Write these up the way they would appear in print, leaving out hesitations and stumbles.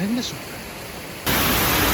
れんでしょうね。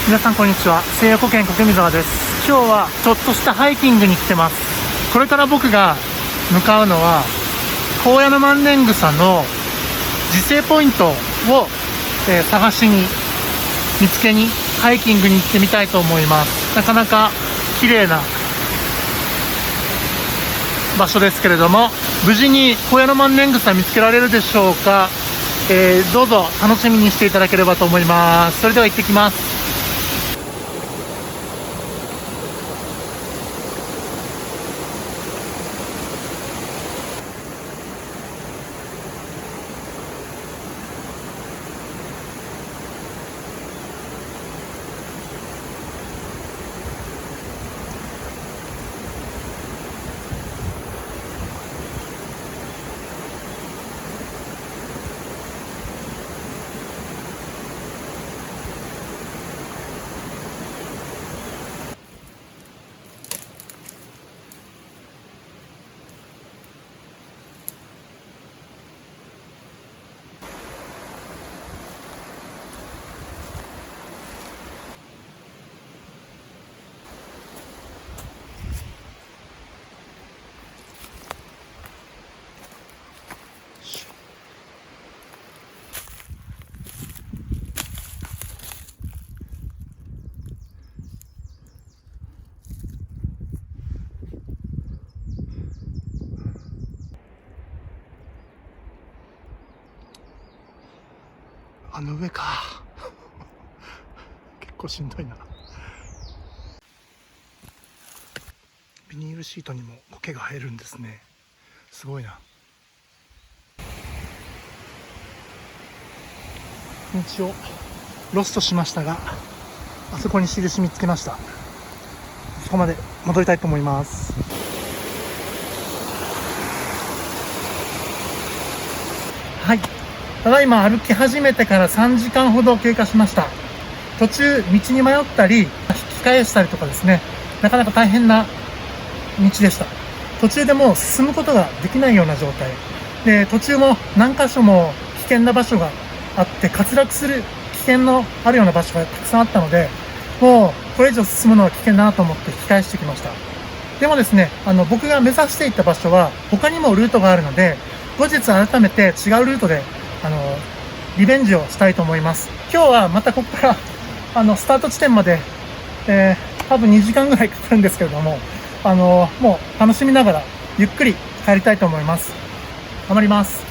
皆さんこんにちは、西横県国見沢です。今日はちょっとしたハイキングに来てます。これから僕が向かうのは高野の万年草の自生ポイントを、探しに見つけにハイキングに行ってみたいと思います。なかなか綺麗な場所ですけれども、無事に高野の万年草見つけられるでしょうか。どうぞ楽しみにしていただければと思います。それでは行ってきます。あの上か結構しんどいな。ビニールシートにも苔が生えるんですね。すごいな。道をロストしましたが、あそこに印見つけました。そこまで戻りたいと思います。はい、ただいま歩き始めてから3時間ほど経過しました。途中道に迷ったり引き返したりとかですね、なかなか大変な道でした。途中でもう進むことができないような状態で、途中も何箇所も危険な場所があって、滑落する危険のあるような場所がたくさんあったので、もうこれ以上進むのは危険だなと思って引き返してきました。でもですね、僕が目指していった場所は他にもルートがあるので、後日改めて違うルートでリベンジをしたいと思います。今日はまたここからスタート地点まで、多分2時間ぐらいかかるんですけれども、もう楽しみながらゆっくり帰りたいと思います。頑張ります。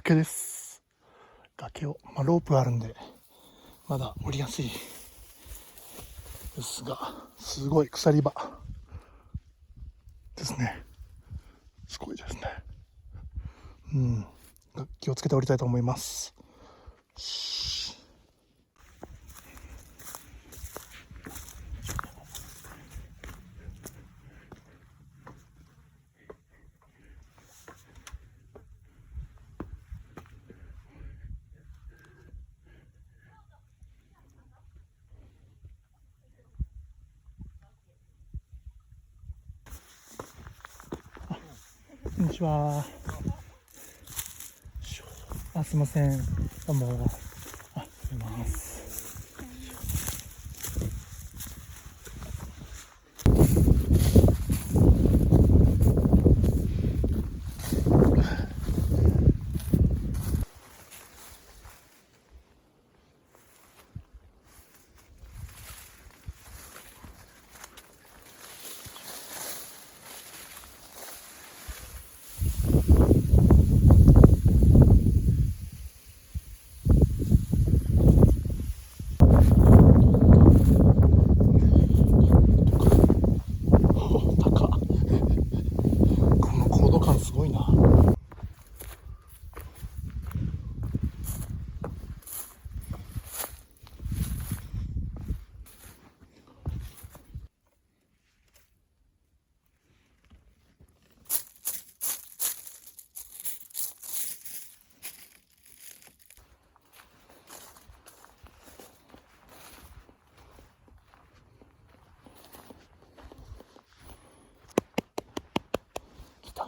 崖です。崖を、ロープがあるんでまだ降りやすいですが、すごい鎖場ですね。すごいですね。気をつけて降りたいと思います。こんにちは。すいません。どうも。ありがとうございます。高っ。この高度感すごいな。来た。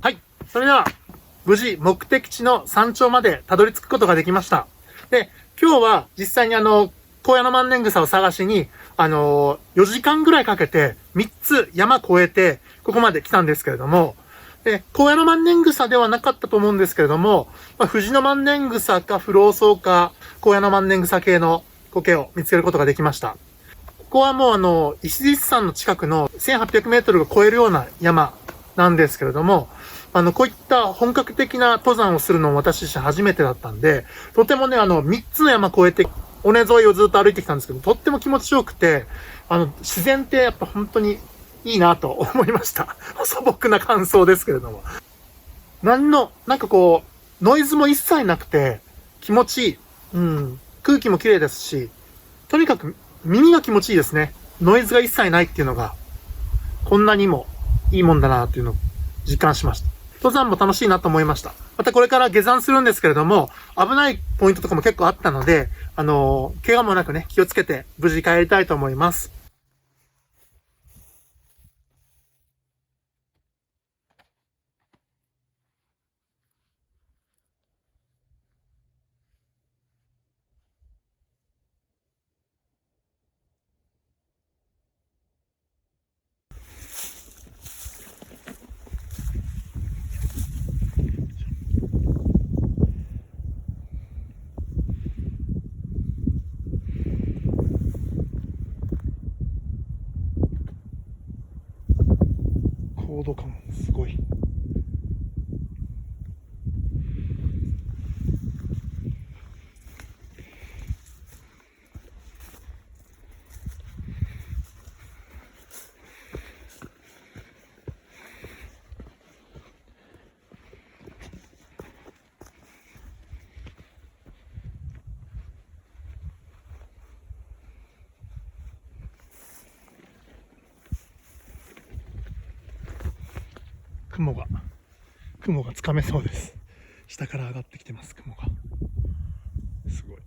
はい。それでは、無事目的地の山頂までたどり着くことができました。で、今日は実際に高野の万年草を探しに、4時間ぐらいかけて3つ山越えて、ここまで来たんですけれども、で、高野の万年草ではなかったと思うんですけれども、藤の万年草か不老草か、高野の万年草系の苔を見つけることができました。ここはもう石鎚山の近くの1800メートルを超えるような山なんですけれども、こういった本格的な登山をするのも私自身初めてだったんで、とてもね、3つの山越えて、尾根沿いをずっと歩いてきたんですけど、とっても気持ちよくて、自然ってやっぱ本当にいいなと思いました。素朴な感想ですけれども。なんかこう、ノイズも一切なくて、気持ちいい。空気も綺麗ですし、とにかく耳が気持ちいいですね。ノイズが一切ないっていうのが、こんなにもいいもんだなっていうのを実感しました。登山も楽しいなと思いました。またこれから下山するんですけれども、危ないポイントとかも結構あったので、怪我もなくね、気をつけて無事帰りたいと思います。高度感すごい。雲がつかめそうです。下から上がってきてます、雲が。すごい。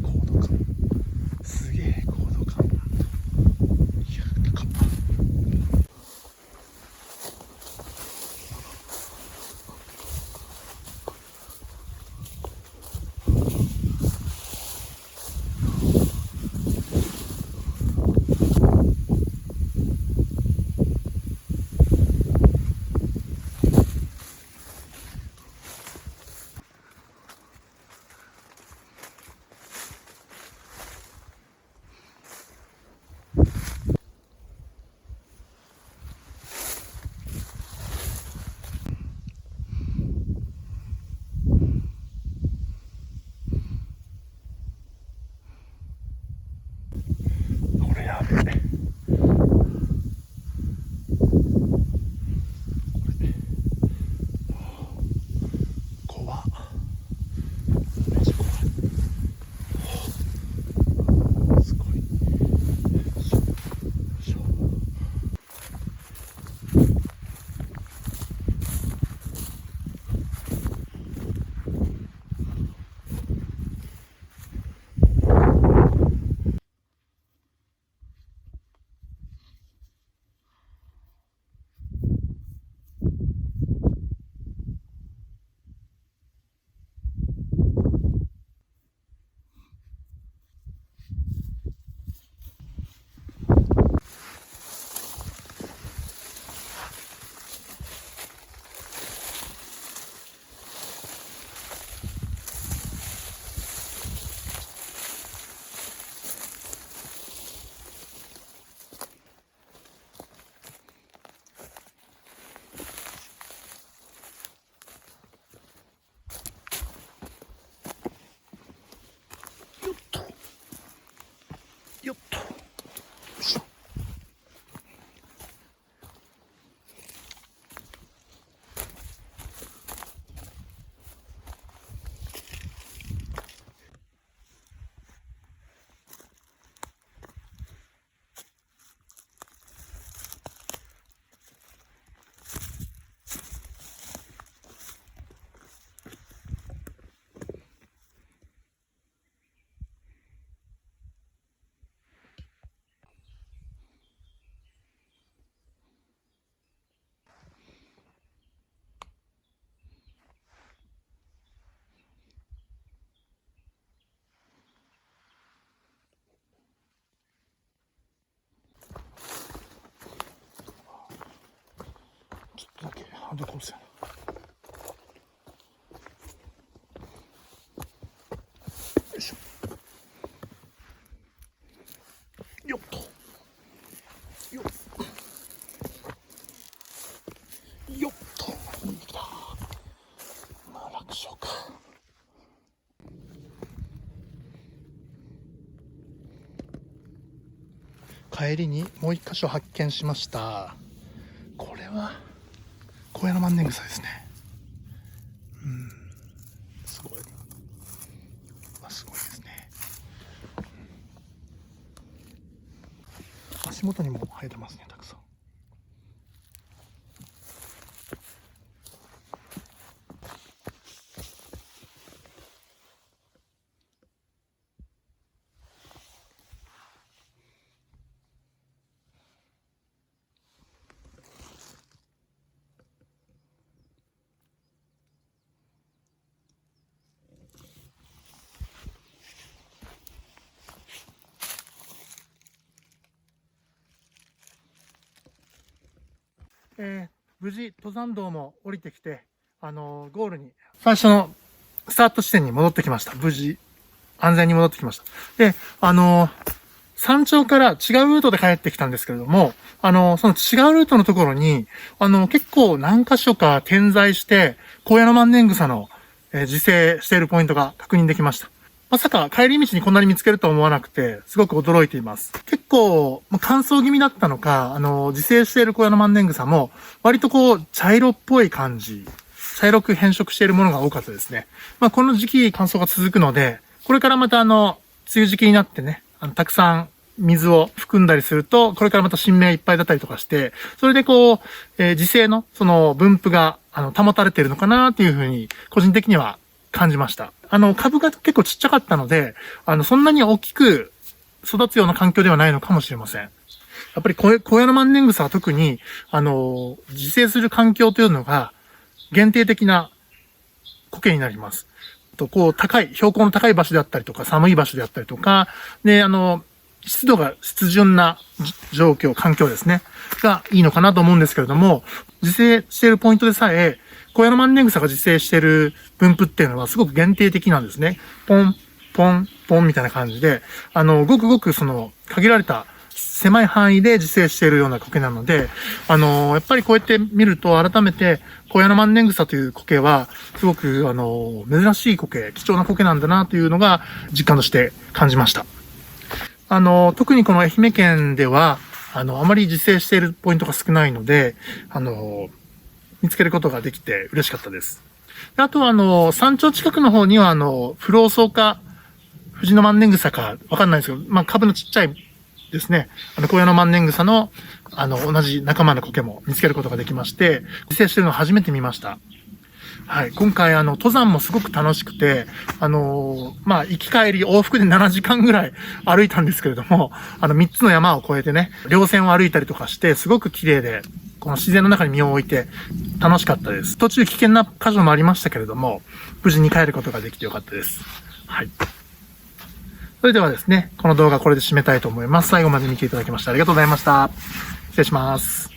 高度感。すげえ高度感。いや、高っ。これやべえ。怖っ。めっちゃ怖い。すごい。しょ。よっと。よいしょ。ちょっとだけハンドコースやな。よいしょ。よっと。よっ。よっと。できた。まあ楽勝か。帰りにもう一箇所発見しました。これは高野万年草ですね。すごい。すごいですね。足元にも生えてますね、たくさん。無事登山道も降りてきて、ゴールに最初のスタート地点に戻ってきました。無事安全に戻ってきました。で、山頂から違うルートで帰ってきたんですけれども、その違うルートのところに、結構何箇所か点在して、高野万年草の、自生しているポイントが確認できました。まさか帰り道にこんなに見つけるとは思わなくて、すごく驚いています。結構、乾燥気味だったのか、自生している高野万年草も、割と茶色っぽい感じ茶色く変色しているものが多かったですね。この時期乾燥が続くので、これからまた梅雨時期になってね、たくさん水を含んだりすると、これからまた新芽がいっぱいだったりとかして、それで自生のその分布が保たれているのかなっていうふうに、個人的には感じました。株が結構ちっちゃかったので、そんなに大きく育つような環境ではないのかもしれません。やっぱり小屋の万年草は特に、自生する環境というのが限定的な苔になります。標高の高い場所であったりとか、寒い場所であったりとか、で、湿度が湿潤な環境ですね。がいいのかなと思うんですけれども、自生しているポイントでさえ、小屋の万年草が自生している分布っていうのはすごく限定的なんですね。ポン、ポン、ポンみたいな感じで、ごくごく限られた狭い範囲で自生しているような苔なので、やっぱりこうやって見ると改めて、小屋の万年草という苔は、すごく、珍しい苔、貴重な苔なんだなというのが実感として感じました。特にこの愛媛県では、あまり自生しているポイントが少ないので、見つけることができて嬉しかったです。あとは、山頂近くの方には、不老草か、藤の万年草か、わかんないですけど、株のちっちゃいですね、小屋の万年草の、同じ仲間の苔も見つけることができまして、自生しているのを初めて見ました。はい。今回、登山もすごく楽しくて、行き帰り往復で7時間ぐらい歩いたんですけれども、3つの山を越えてね、稜線を歩いたりとかして、すごく綺麗で、この自然の中に身を置いて楽しかったです。途中危険な箇所もありましたけれども、無事に帰ることができてよかったです。はい。それではですね、この動画これで締めたいと思います。最後まで見ていただきましてありがとうございました。失礼します。